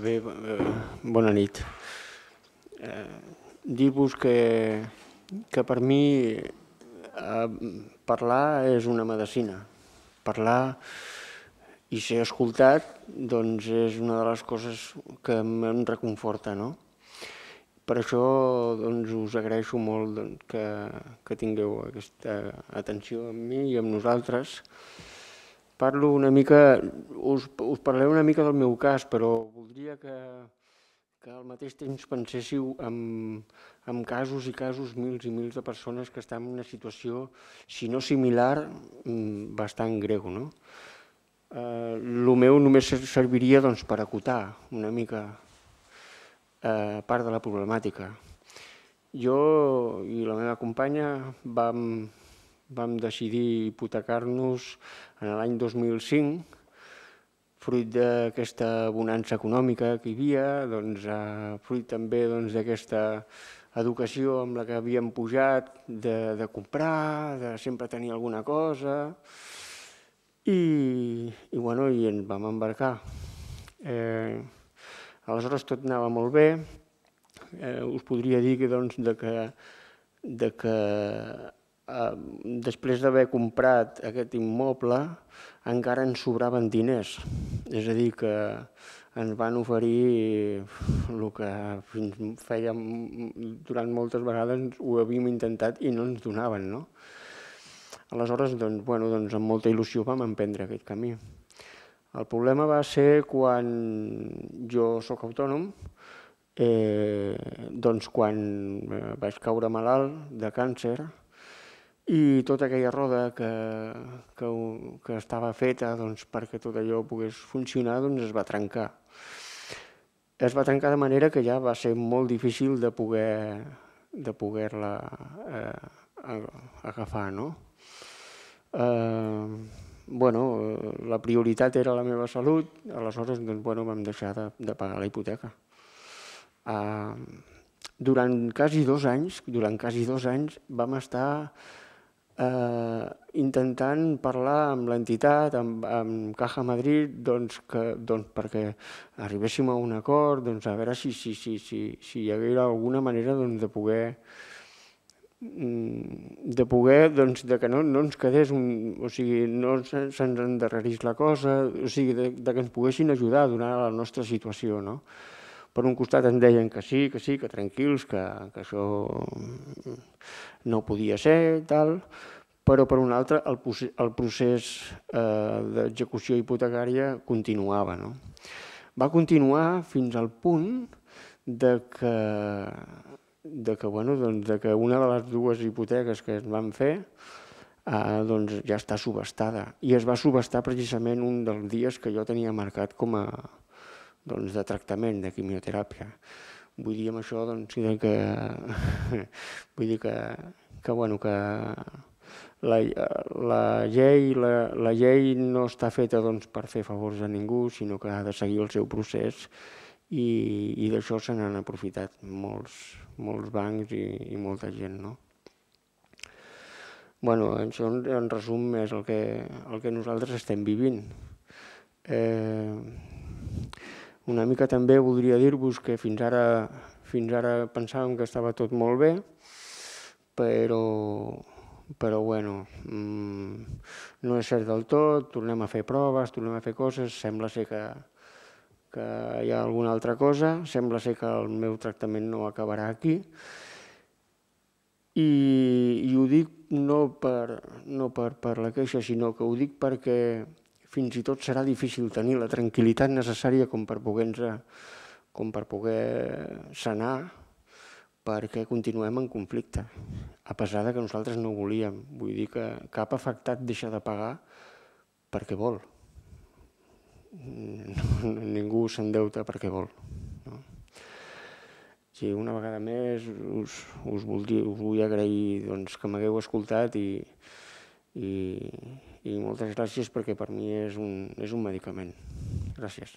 Bé, bona nit. Dir-vos que per mi parlar és una medecina. Parlar i ser escoltat doncs és una de les coses que em reconforta, no? Per això doncs, us agraeixo molt que tingueu aquesta atenció amb mi i amb nosaltres. Parlo una mica, us parlaré una mica del meu cas, però voldria que al mateix temps penséssiu en casos i casos, mils i mils de persones que estan en una situació, si no similar, bastant greu, no? El meu només serviria doncs, per acotar una mica part de la problemàtica. Jo i la meva companya vam decidir hipotecar-nos en l'any 2005, fruit d'aquesta bonança econòmica que hi havia, doncs, fruit també d'aquesta educació amb la que havíem pujat, de comprar, de sempre tenir alguna cosa, i ens vam embarcar. Aleshores tot anava molt bé. Us podria dir que després d'haver comprat aquest immoble encara ens sobraven diners. És a dir, que ens van oferir el que fins fèiem durant moltes vegades ho havíem intentat i no ens donaven, no? Aleshores, doncs, amb molta il·lusió vam emprendre aquest camí. El problema va ser quan jo soc autònom, doncs quan vaig caure malalt de càncer i tota aquella roda que estava feta perquè tot allò pogués funcionar es va trencar. Es va trencar de manera que ja va ser molt difícil de poder-la agafar, no? La prioritat era la meva salut, aleshores vam deixar de pagar la hipoteca. Durant quasi 2 anys vam estar intentant parlar amb l'entitat, amb Caja Madrid, perquè arribéssim a un acord, a veure si hi hagués alguna manera de que no ens quedés, o sigui, no se'ns endarrerís la cosa, o sigui, que ens poguessin ajudar a donar la nostra situació, no? Per un costat ens deien que sí, que tranquils, que això no podia ser, tal, però per un altre el procés d'execució hipotecària continuava, no? Va continuar fins al punt que una de les 2 hipoteques que es van fer ja està subhastada, i es va subhastar precisament un dels dies que jo tenia marcat com a de tractament, de quimioteràpia. Vull dir amb això que la llei no està feta per fer favors a ningú, sinó que ha de seguir el seu procés, i d'això se n'han aprofitat molts bancs i molta gent, no? Això en resum és el que nosaltres estem vivint. Una mica també voldria dir-vos que fins ara pensàvem que estava tot molt bé, però no és cert del tot, tornem a fer proves, tornem a fer coses, sembla ser que hi ha alguna altra cosa, sembla ser que el meu tractament no acabarà aquí, i ho dic no per la queixa, sinó que ho dic perquè fins i tot serà difícil tenir la tranquil·litat necessària com per poder sanar, perquè continuem en conflicte, a pesar que nosaltres no ho volíem. Vull dir que cap afectat deixa de pagar perquè vol. Ningú s'endeuta perquè vol. Sí, una vegada més us vull agrair que m'hagueu escoltat i moltes gràcies, perquè per mi és un medicament. Gràcies.